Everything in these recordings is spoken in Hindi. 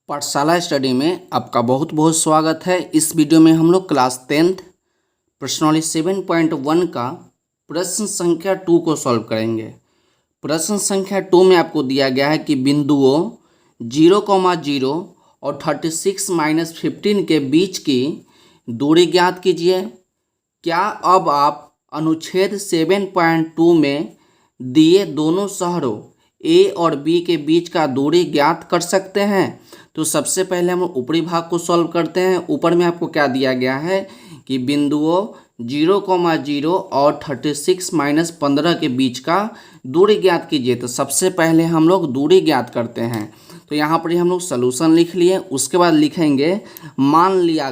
पाठशाला स्टडी में आपका बहुत बहुत स्वागत है। इस वीडियो में हम लोग क्लास 10th प्रश्नावली 7.1 का प्रश्न संख्या 2 को सॉल्व करेंगे। प्रश्न संख्या 2 में आपको दिया गया है कि बिंदुओं 0,0 और 36-15 के बीच की दूरी ज्ञात कीजिए। क्या अब आप अनुच्छेद 7.2 में दिए दोनों शहरों ए और बी के बीच का दूरी ज्ञात कर सकते हैं? तो सबसे पहले हम ऊपरी भाग को सॉल्व करते हैं। ऊपर में आपको क्या दिया गया है कि बिंदुओं 0,0 और 36-15 के बीच का दूरी ज्ञात कीजिए। तो सबसे पहले हम लोग दूरी ज्ञात करते हैं। तो यहाँ पर ही हम लोग सलूशन लिख लिए। उसके बाद लिखेंगे मान लिया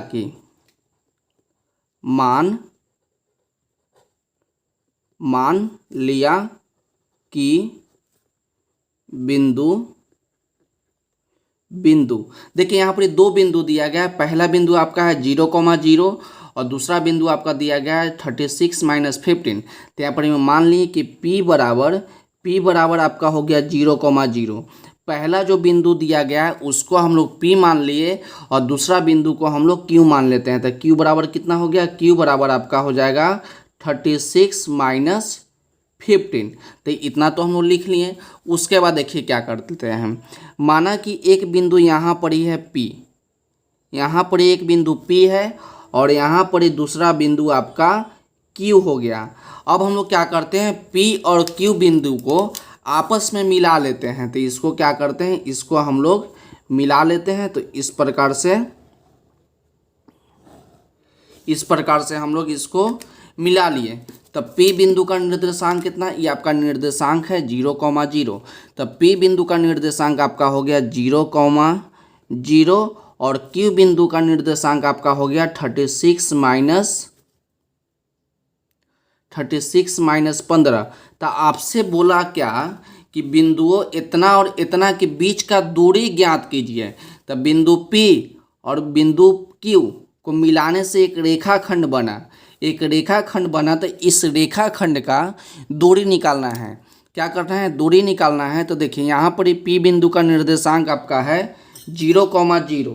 कि बिंदु देखिए यहाँ पर दो बिंदु दिया गया है। पहला बिंदु आपका है 0,0 और दूसरा बिंदु आपका दिया गया है 36-15। तो यहाँ पर मान लिए कि P बराबर आपका हो गया 0,0। पहला जो बिंदु दिया गया है उसको हम लोग P मान लिए और दूसरा बिंदु को हम लोग Q मान लेते हैं। तो Q बराबर कितना हो गया? Q बराबर आपका हो जाएगा 36-15। तो इतना तो हम लोग लिख लिए। उसके बाद देखिए क्या करते हैं हम। माना कि एक बिंदु यहाँ पर ही है P, यहाँ पर एक बिंदु P है और यहाँ पर ही दूसरा बिंदु आपका Q हो गया। अब हम लोग क्या करते हैं, P और Q बिंदु को आपस में मिला लेते हैं। तो इसको क्या करते हैं, इसको हम लोग मिला लेते हैं। तो इस प्रकार से हम लोग इसको मिला लिए। तब P बिंदु का निर्देशांक कितना? ये आपका निर्देशांक है 0,0। तब P बिंदु का निर्देशांक आपका हो गया 0,0 और Q बिंदु का निर्देशांक आपका हो गया 36-15। तो आपसे बोला क्या कि बिंदुओं इतना और इतना के बीच का दूरी ज्ञात कीजिए। तब बिंदु P और बिंदु Q को मिलाने से एक रेखाखंड बना। तो इस रेखाखंड का दूरी निकालना है। क्या करना है? दूरी निकालना है। तो देखिए यहाँ पर ही P बिंदु का निर्देशांक आपका है 0,0।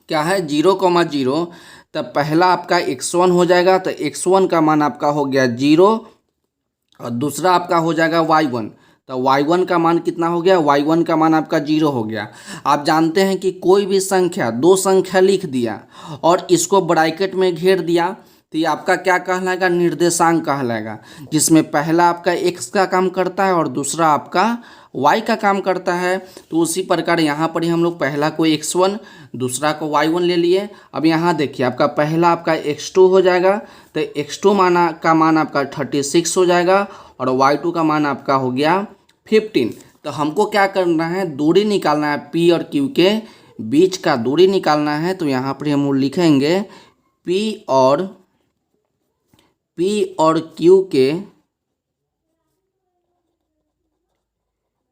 क्या है? 0,0। तब पहला आपका x1 हो जाएगा। तो x1 का मान आपका हो गया 0 और दूसरा आपका हो जाएगा y1। तो y1 का मान कितना हो गया? y1 का मान आपका 0 हो गया। आप जानते हैं कि कोई भी संख्या, दो संख्या लिख दिया और इसको ब्रैकेट में घेर दिया तो ये आपका क्या कहलाएगा? निर्देशांक कहलाएगा, जिसमें पहला आपका x का काम करता है और दूसरा आपका y का काम करता है। तो उसी प्रकार यहाँ पर ही हम लोग पहला को x1 दूसरा को y1 ले लिए। अब यहाँ देखिए आपका पहला आपका x2 हो जाएगा। तो x2 का मान आपका 36 हो जाएगा और y2 का मान आपका हो गया 15। तो हमको क्या करना है? दूरी निकालना है। P और Q के बीच का दूरी निकालना है। तो यहाँ पर हम लिखेंगे P और Q के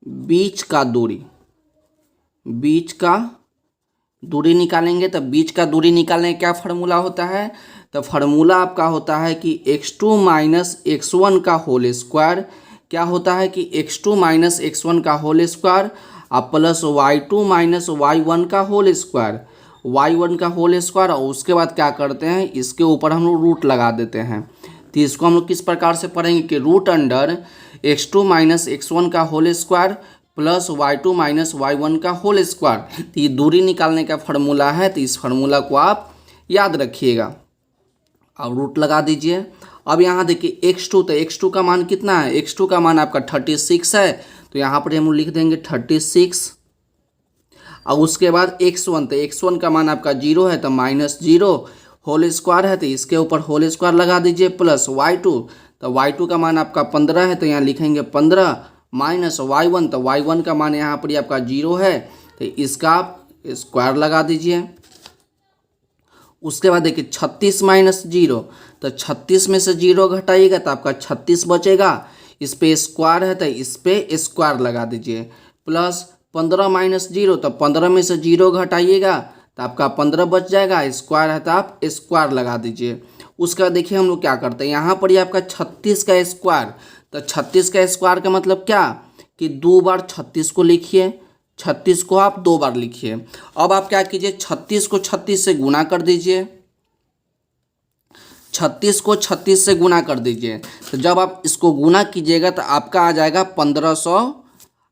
बीच का दूरी निकालेंगे। तो बीच का दूरी निकालने का क्या फार्मूला होता है? तो फार्मूला आपका होता है कि x2 माइनस x1 का होल स्क्वायर। क्या होता है कि x2 माइनस x1 का होल स्क्वायर और प्लस y2 माइनस y1 का होल स्क्वायर, और उसके बाद क्या करते हैं, इसके ऊपर हम लोग रूट लगा देते हैं। तो इसको हम लोग किस प्रकार से पढ़ेंगे कि root under x2 minus x1 का whole square plus y2 minus y1 का होल स्क्वायर। तो ये दूरी निकालने का फार्मूला है। तो इस फार्मूला को आप याद रखिएगा। अब रूट लगा दीजिए। अब यहाँ देखिए x2, तो x2 का मान कितना है? x2 का मान आपका 36 है। तो यहाँ पर हम लिख देंगे 36। अब उसके बाद x1, तो x1 का मान आपका 0 है। तो -0 होल स्क्वायर है। तो इसके ऊपर होल स्क्वायर लगा दीजिए प्लस y2, तो y2 का मान आपका 15 है। तो यहाँ लिखेंगे 15 माइनस y1, तो y1 का मान यहाँ पर आपका 0 है। तो इसका आप स्क्वायर लगा दीजिए। उसके बाद देखिए 36 माइनस 0, तो 36 में से 0 घटाइएगा तो आपका 36 बचेगा। इस पे स्क्वायर है तो इस पे स्क्वायर लगा दीजिए। प्लस 15 माइनस 0, तो 15 में से 0 घटाइएगा तो आपका 15 बच जाएगा। स्क्वायर है तो आप स्क्वायर लगा दीजिए। उसके बाद देखिए हम लोग क्या करते हैं, यहाँ पर ही आपका 36 का स्क्वायर। तो 36 का स्क्वायर का मतलब क्या कि 2 बार 36 को लिखिए। 36 को आप 2 बार लिखिए। अब आप क्या कीजिए, 36 को 36 से गुना कर दीजिए, 36 को 36 से गुना कर दीजिए। तो जब आप इसको गुना कीजिएगा तो आपका आ जाएगा 1500।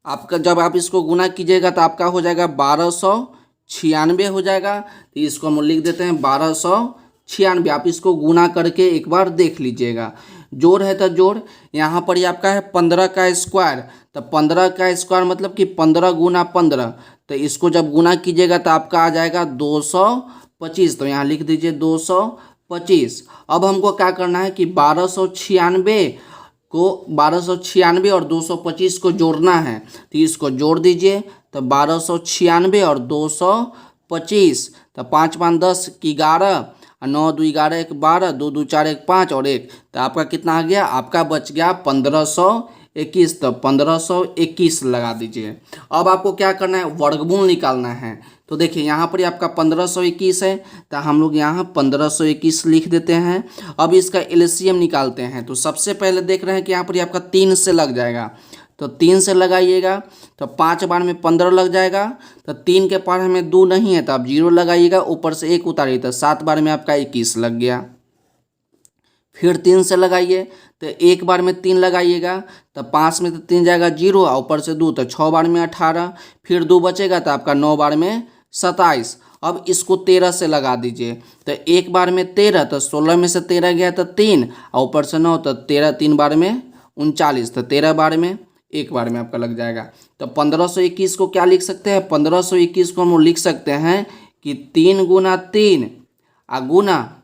आपका जब आप इसको गुना कीजिएगा तो आपका हो जाएगा 1296 हो जाएगा। तो इसको हम लिख देते हैं 1296। आप इसको गुना करके एक बार देख लीजिएगा। जोड़ है तो जोड़, यहाँ पर ही आपका है 15 का स्क्वायर। तो 15 का स्क्वायर मतलब कि 15 गुना 15। तो इसको जब गुना कीजिएगा तो आपका आ जाएगा 225। तो यहाँ लिख दीजिए 225। अब हमको क्या करना है कि 1296 और 225 को जोड़ना है। तो इसको जोड़ दीजिए। तो 1296 और 225, तो 5 5 10 11, और 9 2 11 1 12, 2 2 4 1 5 और 1। तो आपका कितना आ गया, आपका बच गया 1521। तो 1521 लगा दीजिए। अब आपको क्या करना है, वर्गमूल निकालना है। तो देखिए यहाँ पर आपका 1521 है, तो हम लोग यहाँ 1521 लिख देते हैं। अब इसका एलसीएम निकालते हैं। तो सबसे पहले देख रहे हैं कि यहाँ पर आपका 3 से लग जाएगा। तो 3 से लगाइएगा तो 5 बार में 15 लग जाएगा। तो 3 के पार हमें 2 नहीं है तो आप 0 लगाइएगा, ऊपर से 1 उतारिए। तो 7 बार में आपका 21 लग गया। फिर 3 से लगाइए तो 1 बार में 3 लगाइएगा। तो 5 में तो 3 जाएगा 0, और ऊपर से 2, तो 6 बार में 18। फिर 2 बचेगा तो आपका 9 बार में 27। अब इसको 13 से लगा दीजिए। तो 1 बार में 13, तो 16 में से 13 गया तो 3, और ऊपर से 9, तो 13 3 बार में 39। तो 13 बार में 1 बार में आपका लग जाएगा। तो 1521 को क्या लिख सकते हैं, 1521 को हम लिख सकते हैं कि 3 गुना 3 गुना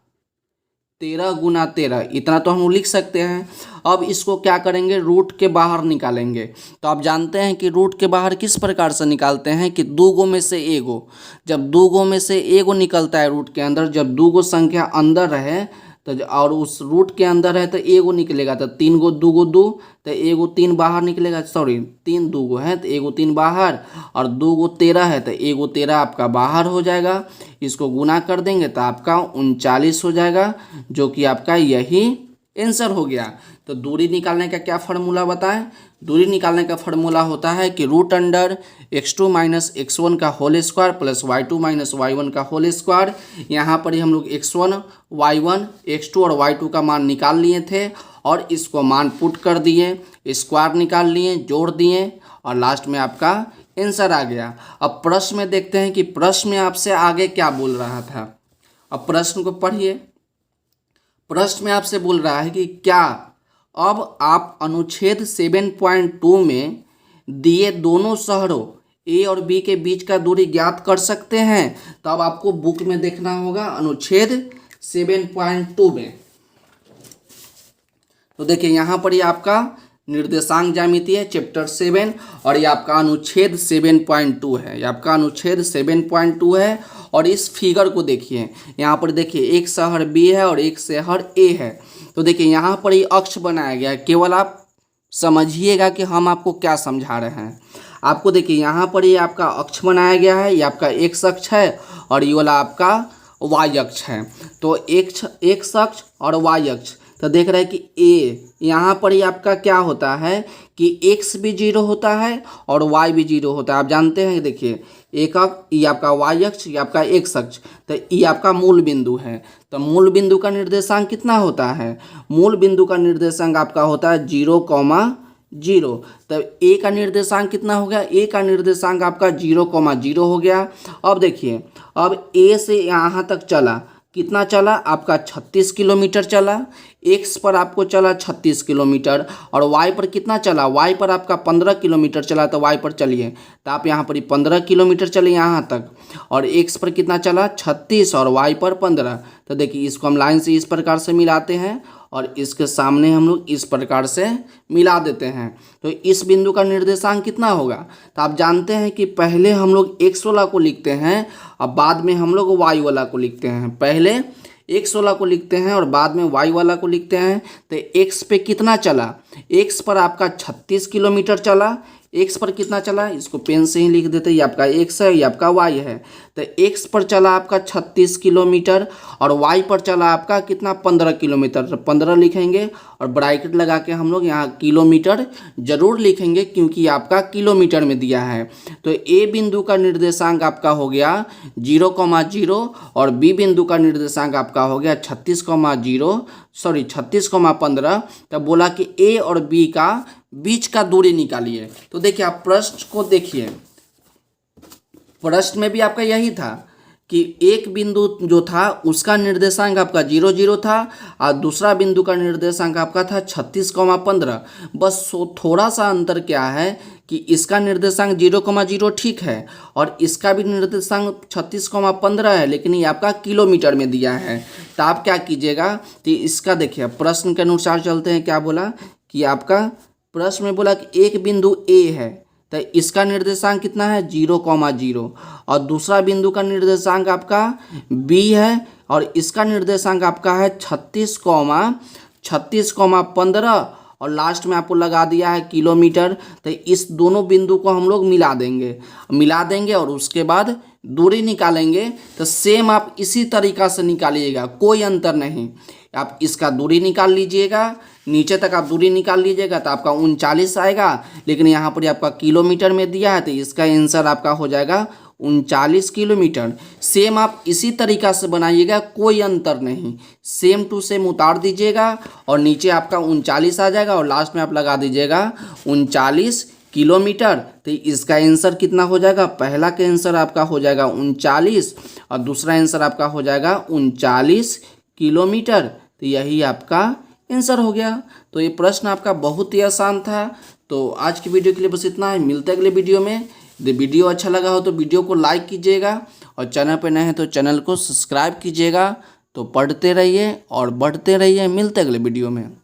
13 गुना 13, इतना तो हम लिख सकते हैं। अब इसको क्या करेंगे, रूट के बाहर निकालेंगे। तो आप जानते हैं कि रूट के बाहर किस प्रकार से निकालते हैं कि 2 गो में से एगो, जब 2 गो में से एगो निकलता है रूट के अंदर, जब 2 गो संख्या अंदर रहे तो और उस रूट के अंदर है तो एगो निकलेगा। तो 3 गो 2 गो 2, तो एगो 3 बाहर निकलेगा। सॉरी 3 2 गो है तो एगो 3 बाहर, और 2 गो 13 है तो एगो 13 आपका बाहर हो जाएगा। इसको गुना कर देंगे तो आपका 39 हो जाएगा, जो कि आपका यही आंसर हो गया। तो दूरी निकालने का क्या फार्मूला बताएं, दूरी निकालने का फार्मूला होता है कि root under x2 minus x1 का whole square plus y2 minus y1 का होल स्क्वायर। यहाँ पर ही हम लोग x1 y1 x2 और y2 का मान निकाल लिए थे, और इसको मान पुट कर दिए, स्क्वायर निकाल लिए, जोड़ दिए, और लास्ट में आपका आंसर आ गया। अब प्रश्न में देखते हैं कि प्रश्न में आपसे आगे क्या बोल रहा था। अब प्रश्न को पढ़िए। प्रश्न में आपसे बोल रहा है कि क्या अब आप अनुच्छेद 7.2 में दिए दोनों शहरों ए और बी के बीच का दूरी ज्ञात कर सकते हैं। तो अब आपको बुक में देखना होगा अनुच्छेद 7.2 में। तो देखिए यहाँ पर ये आपका निर्देशांक ज्यामिति है चैप्टर 7, और ये आपका अनुच्छेद 7.2 है। ये आपका अनुच्छेद 7.2 है। और इस फिगर को देखिए, यहाँ पर देखिए एक शहर बी है और एक शहर ए है। तो देखिए यहाँ पर ये अक्ष बनाया गया है, केवल आप समझिएगा कि हम आपको क्या समझा रहे हैं। आपको देखिए यहाँ पर ये आपका अक्ष बनाया गया है, ये आपका एक्स अक्ष है और ये वाला आपका वाई अक्ष है। तो एक्स अक्ष और वाई अक्ष, तो देख रहे हैं कि ए यहाँ पर ही आपका क्या होता है कि x भी 0 होता है और y भी 0 होता है। आप जानते हैं, देखिए एक ये आपका y अक्ष, ये आपका x अक्ष, तो ये आपका मूल बिंदु है। तो मूल बिंदु का निर्देशांक कितना होता है, मूल बिंदु का निर्देशांक आपका होता है 0,0। तब ए का निर्देशांक कितना हो गया, ए का निर्देशांक आपका 0,0 हो गया। अब देखिए, अब ए से यहाँ तक चला, कितना चला आपका 36 किलोमीटर चला। एक्स पर आपको चला 36 किलोमीटर, और वाई पर कितना चला, वाई पर आपका 15 किलोमीटर चला। तो वाई पर चलिए, तो आप यहाँ पर 15 किलोमीटर चले यहाँ तक, और एक्स पर कितना चला 36 और वाई पर 15। तो देखिए इसको हम लाइन से इस प्रकार से मिलाते हैं, और इसके सामने हम लोग इस प्रकार से मिला देते हैं। तो इस बिंदु का निर्देशांक कितना होगा, तो आप जानते हैं कि पहले हम लोग एक्स वाला को लिखते हैं और बाद में हम लोग वाई वाला को लिखते हैं। पहले एक्स वाला को लिखते हैं और बाद में वाई वाला को लिखते हैं। तो एक्स पे कितना चला, एक्स पर आपका 36 किलोमीटर चला, एक्स पर कितना चला, इसको पेन से ही लिख देते, ये आपका एक्स है, ये आपका वाई है। तो एक्स पर चला आपका 36 किलोमीटर और वाई पर चला आपका कितना 15 किलोमीटर। तो 15 लिखेंगे और ब्रैकेट लगा के हम लोग यहाँ किलोमीटर जरूर लिखेंगे क्योंकि आपका किलोमीटर में दिया है। तो ए बिंदु का निर्देशांक आपका हो गया 0,0 और बी बिंदु का निर्देशांक आपका हो गया 36,15। तब बोला कि ए और बी का बीच का दूरी निकालिए। तो देखिए आप प्रश्न को देखिए, प्रश्न में भी आपका यही था कि एक बिंदु जो था उसका निर्देशांक आपका 0,0 था और दूसरा बिंदु का निर्देशांक आपका था 36,15। बस थोड़ा सा अंतर क्या है कि इसका निर्देशांक 0,0 ठीक है और इसका भी निर्देशांक 36,15 है, लेकिन ये आपका किलोमीटर में दिया है। तो आप क्या कीजिएगा, तो इसका देखिए प्रश्न के अनुसार चलते हैं। क्या बोला कि आपका प्रश्न में बोला कि एक बिंदु ए है तो इसका निर्देशांक कितना है 0,0 और दूसरा बिंदु का निर्देशांक आपका बी है और इसका निर्देशांक आपका है 36,15 और लास्ट में आपको लगा दिया है किलोमीटर। तो इस दोनों बिंदु को हम लोग मिला देंगे और उसके बाद दूरी निकालेंगे। तो सेम आप इसी तरीक़ा से निकालिएगा, कोई अंतर नहीं। आप इसका दूरी निकाल लीजिएगा, नीचे तक आप दूरी निकाल लीजिएगा तो आपका 39 आएगा, लेकिन यहाँ पर आपका किलोमीटर में दिया है तो इसका आंसर आपका हो जाएगा 39 किलोमीटर। सेम आप इसी तरीक़ा से बनाइएगा, कोई अंतर नहीं, सेम टू सेम उतार दीजिएगा और नीचे आपका 39 आ जाएगा और लास्ट में आप लगा दीजिएगा 39 किलोमीटर। तो इसका आंसर कितना हो जाएगा, पहला का आंसर आपका हो जाएगा 39 और दूसरा आंसर आपका हो जाएगा 39 किलोमीटर। तो यही आपका आंसर हो गया। तो ये प्रश्न आपका बहुत ही आसान था। तो आज की वीडियो के लिए बस इतना है, मिलते हैं अगले वीडियो में। यदि वीडियो अच्छा लगा हो तो वीडियो को लाइक कीजिएगा और चैनल पर नए हैं तो चैनल को सब्सक्राइब कीजिएगा। तो पढ़ते रहिए और बढ़ते रहिए, मिलते हैं अगले वीडियो में।